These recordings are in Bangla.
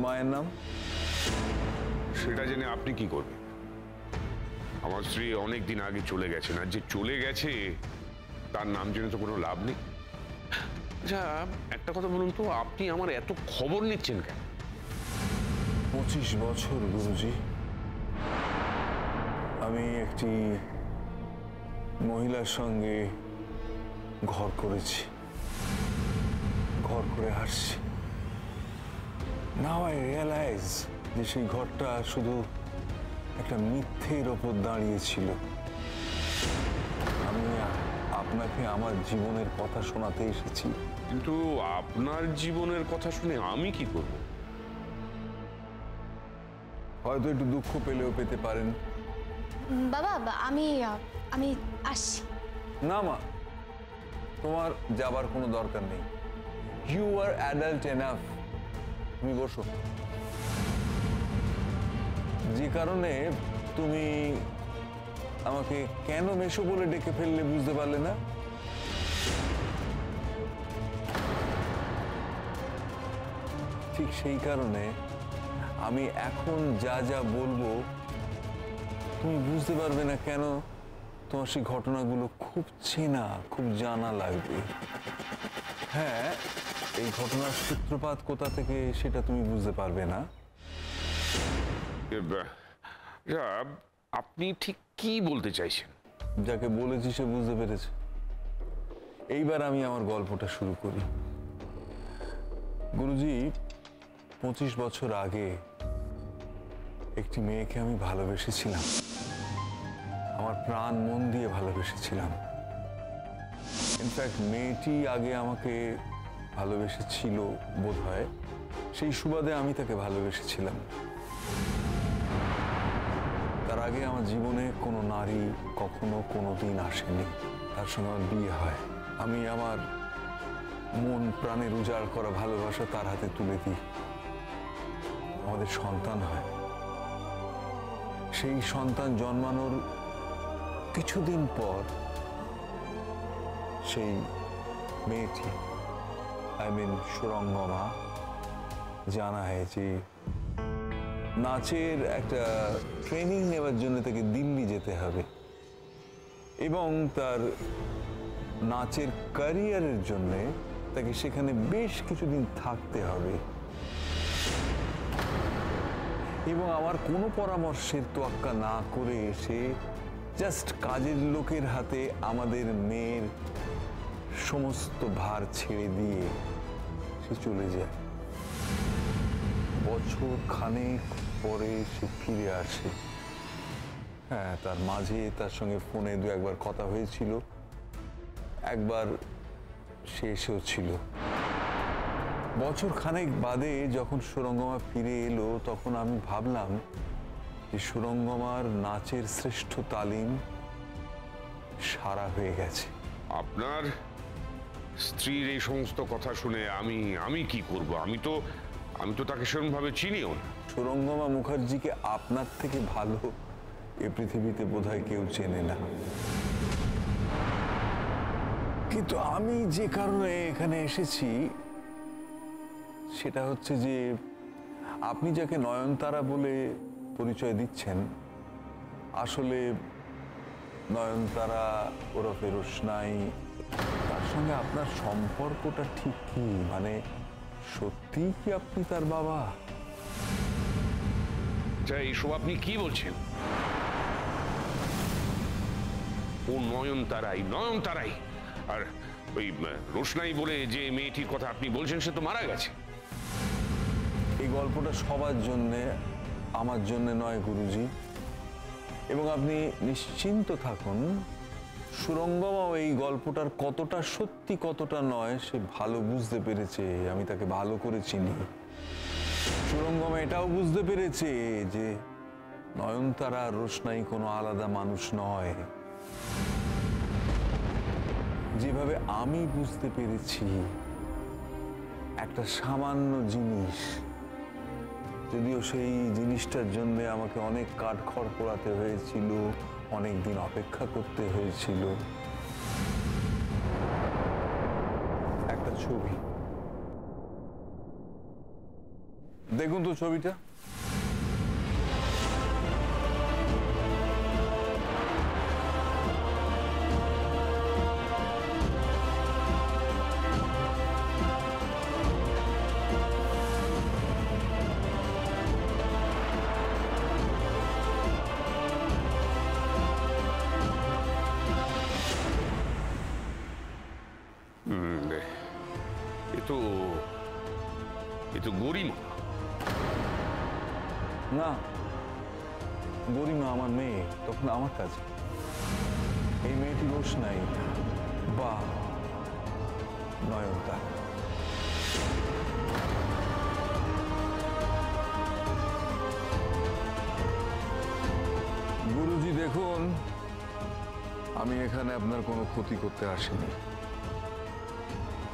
মায়ের নাম? সেটা জেনে আপনি কি করবেন? আমার স্ত্রী অনেক দিন আগে চলে গেছেন, আর যে চলে গেছে তার নাম জেনে তো কোনো লাভ নেই। আচ্ছা, একটা কথা বলুন তো, আপনি আমার এত খবর নিচ্ছেন কেন? 25 বছর গুরুজি আমি একটি মহিলার সঙ্গে ঘর করেছি, ঘর করে আসছি। নাও আই রিয়ালাইজ যে সেই ঘরটা শুধু একটা মিথ্যের ওপর দাঁড়িয়েছিল। আমি আপনাকে আমার জীবনের কথা শোনাতে এসেছি। কিন্তু আপনার জীবনের কথা শুনে আমি কি করব? হয়তো একটু দুঃখ পেলেও পেতে পারেন। বাবা, আমি আমি আসছি। না মা, তোমার যাবার কোনো দরকার নেই। You are adult enough. তুমি বসো। যে কারণে তুমি আমাকে কেন মেশো বলে ডেকে ফেললে বুঝতে পারলে না? ঠিক সেই কারণে আমি এখন যা যা বলবো তুমি বুঝতে পারবে না কেন তোমার সেই ঘটনাগুলো খুব চেনা, খুব জানা লাগবে। হ্যাঁ, এই ঘটনার সূত্রপাত কোথা থেকে সেটা তুমি বুঝতে পারবে না। আপনি ঠিক কি বলতে চাইছেন? যাকে বলেছি সে বুঝতে পেরেছে। এইবার আমি আমার গল্পটা শুরু করি। গুরুজি, 25 বছর আগে একটি মেয়েকে আমি ভালোবেসেছিলাম, আমার প্রাণ মন দিয়ে ভালোবেসেছিলাম। ইনফ্যাক্ট মেয়েটি আগে আমাকে ভালোবেসেছিল বোধহয়, সেই সুবাদে আমি তাকে ভালোবেসেছিলাম। তার আগে আমার জীবনে কোনো নারী কখনো কোনো দিন আসেনি। তার সঙ্গে আমার বিয়ে হয়। আমি আমার মন প্রাণের উজাড় করা ভালোবাসা তার হাতে তুলে দিই। আমাদের সন্তান হয়। সেই সন্তান জন্মানোর কিছুদিন পর সেই মেয়েটি, সুরঙ্গমা, জানায় যে নাচের একটা ট্রেনিং নেওয়ার জন্য তাকে দিল্লি যেতে হবে এবং তার নাচের ক্যারিয়ারের জন্য তাকে সেখানে বেশ কিছুদিন থাকতে হবে। এবং আমার কোনো পরামর্শের তোয়াক্কা না করে সে জাস্ট কাজের লোকের হাতে আমাদের মেয়ের সমস্ত ভার ছেড়ে দিয়ে সে চলে যায়। বছর খানেক পরে সে ফিরে আসে। হ্যাঁ, তার মাঝে তার সঙ্গে ফোনে দু একবার কথা হয়েছিল, একবার সে এসেও ছিল। বছর খানেক বাদে যখন সুরঙ্গমা ফিরে এলো তখন আমি ভাবলাম যে সুরঙ্গমার নাচের শ্রেষ্ঠ তালিম সারা হয়ে গেছে। আপনার স্ত্রীর এই সমস্ত কথা শুনে আমি কি করব? আমি তো তাকে সেরকমভাবে চিনিও না। সুরঙ্গমা মুখার্জিকে আপনার থেকে ভালো এ পৃথিবীতে বোধহয় কেউ চেনে না। কিন্তু আমি যে কারণে এখানে এসেছি সেটা হচ্ছে যে আপনি যাকে নয়নতারা বলে পরিচয় দিচ্ছেন, আসলে নয়নতারা ওরফে রোশনাই, তার সঙ্গে আপনার সম্পর্কটা ঠিক কি? মানে সত্যি কি আপনি তার বাবা? এইসব আপনি কি বলছেন? ও নয়নতারাই, আর ওই রোশনাই বলে যে মেয়েটির কথা আপনি বলছেন সে তো মারা গেছে। এই গল্পটা সবার জন্যে, আমার জন্যে নয় গুরুজি। এবং আপনি নিশ্চিন্ত থাকুন, সুরঙ্গমাও এই গল্পটার কতটা সত্যি কতটা নয় সে ভালো বুঝতে পেরেছে। আমি তাকে ভালো করে চিনি। সুরঙ্গমা এটাও বুঝতে পেরেছে যে নয়নতারা আর রোশনাই কোনো আলাদা মানুষ নয়। যেভাবে আমি বুঝতে পেরেছি একটা সামান্য জিনিস, যদিও সেই জিনিসটার জন্য আমাকে অনেক কাঠখড় পোড়াতে হয়েছিল, অনেক দিন অপেক্ষা করতে হয়েছিল। একটা ছবি, দেখুন তো ছবিটা। এ তো গরিমা। না, গরিমা আমার মেয়ে, তখন আমার কাছে। এই মেয়েটি রোশনাই বা নয়নতারা। গুরুজি দেখুন, আমি এখানে আপনার কোনো ক্ষতি করতে আসিনি।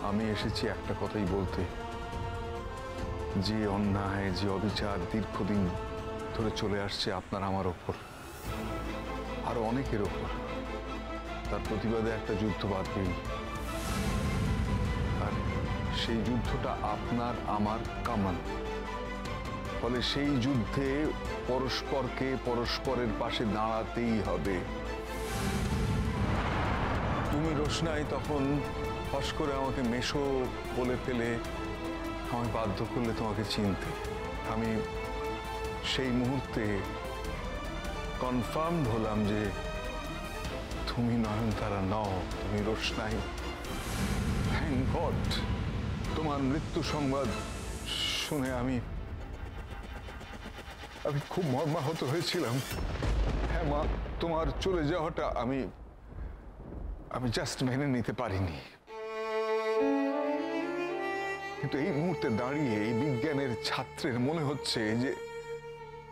আমি এসেছি একটা কথাই বলতে, যে অন্যায়, যে অবিচার দীর্ঘদিন ধরে চলে আসছে আপনার আমার ওপর, আরো অনেকের ওপর, তার প্রতিবাদে একটা যুদ্ধ বাঁধবেই। আর সেই যুদ্ধটা আপনার আমার কামান। ফলে সেই যুদ্ধে পরস্পরকে পরস্পরের পাশে দাঁড়াতেই হবে। তুমি রোশনাই তখন ফস করে আমাকে মেশো বলে ফেলে আমায় বাধ্য করলে তোমাকে চিনতে। আমি সেই মুহূর্তে কনফার্ম হলাম যে তুমি নয়নতারা নও, তুমি রোশনাই। থ্যাংক গড, তোমার মৃত্যু সংবাদ শুনে আমি খুব মর্মাহত হয়েছিলাম। হ্যাঁ মা, তোমার চলে যাওয়াটা আমি জাস্ট মেনে নিতে পারিনি। কিন্তু এই মুহূর্তে দাঁড়িয়ে এই বিজ্ঞানের ছাত্রের মনে হচ্ছে যে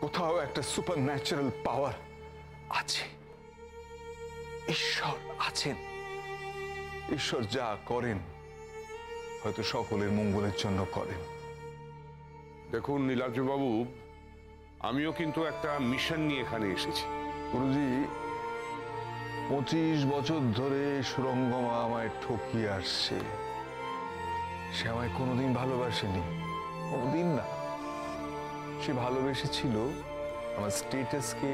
কোথাও একটা সুপার ন্যাচারাল পাওয়ার আছে, ঈশ্বর আছেন। ঈশ্বর যা করেন হয়তো সকলের মঙ্গলের জন্য করেন। দেখুন নীলাদ্রিবাবু, আমিও কিন্তু একটা মিশন নিয়ে এখানে এসেছি। গুরুজি, 25 বছর ধরে সুরঙ্গমা আমায় ঠকিয়ে আসছে। সে আমায় কোনোদিন ভালোবাসেনি, কোনোদিন না। সে ভালোবেসেছিল আমার স্টেটাসকে,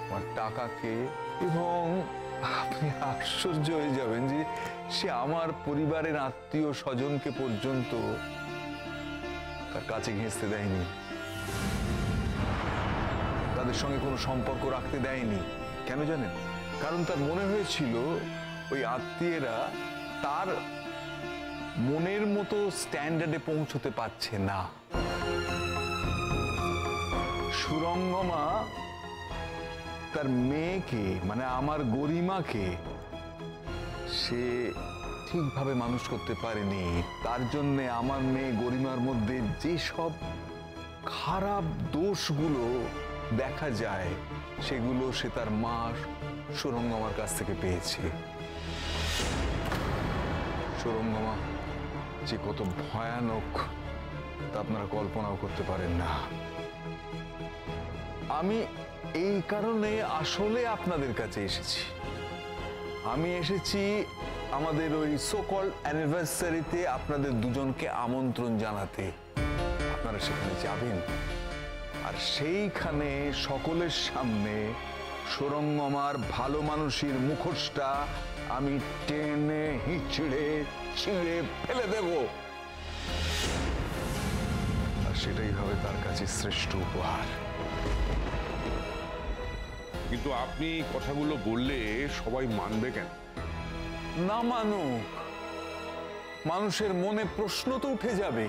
আমার টাকাকে, এবং আপনি আশ্চর্য হয়ে যাবেন যে সে আমার পরিবারের আত্মীয় স্বজনকে পর্যন্ত তার কাছে ঘেঁষতে দেয়নি, তাদের সঙ্গে কোনো সম্পর্ক রাখতে দেয়নি। কেন জানেন? কারণ তার মনে হয়েছিল ওই আত্মীয়রা তার মনের মতো স্ট্যান্ডার্ডে পৌঁছতে পারছে না। সুরঙ্গমা তার মেয়েকে, মানে আমার গরিমাকে, সে ঠিকভাবে মানুষ করতে পারেনি। তার জন্য আমার মেয়ে গরিমার মধ্যে যেসব খারাপ দোষগুলো দেখা যায় সেগুলো সে তার মা সুরঙ্গমার কাছ থেকে পেয়েছে। সুরঙ্গমা যে কত ভয়ানক তা আপনারা কল্পনাও করতে পারেন না। আমি এই কারণে আসলে আপনাদের কাছে এসেছি। আমি এসেছি আমাদের ওই সো কল্ড অ্যানিভার্সারিতে আপনাদের দুজনকে আমন্ত্রণ জানাতে। আপনারা সেখানে যাবেন, আর সেইখানে সকলের সামনে সুরঙ্গমার ভালো মানুষের মুখোশটা আমি টেনে হিচড়ে ছিঁড়ে ফেলে দেব, আর সেটাই হবে তার কাছে শ্রেষ্ঠ উপহার। কিন্তু আপনি কথাগুলো বললে সবাই মানবে কেন? না মানুক, মানুষের মনে প্রশ্ন তো উঠে যাবে।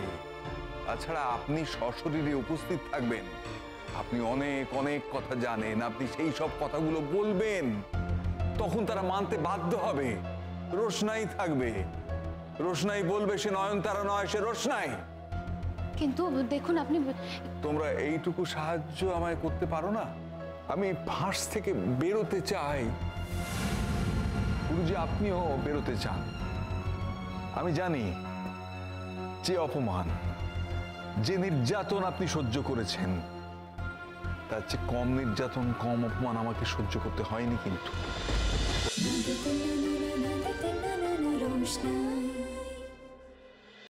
তাছাড়া আপনি সশরীরে উপস্থিত থাকবেন, আপনি অনেক অনেক কথা জানেন, আপনি সেই সব কথাগুলো বলবেন, তখন তারা মানতে বাধ্য হবে। রোশনাই থাকবে, রোশনাই বলবে সে নয়নতারা নয়, সে রোশনাই। কিন্তু দেখুন আপনি, তোমরা এইটুকু সাহায্য আমায় করতে পারো না? আমি ফাঁস থেকে বেরোতে চাই। গুরুজি, আপনিও বেরোতে চান। আমি জানি যে অপমান, যে নির্যাতন আপনি সহ্য করেছেন, তার চেয়ে কম নির্যাতন, কম অপমান আমাকে সহ্য করতে হয়নি। কিন্তু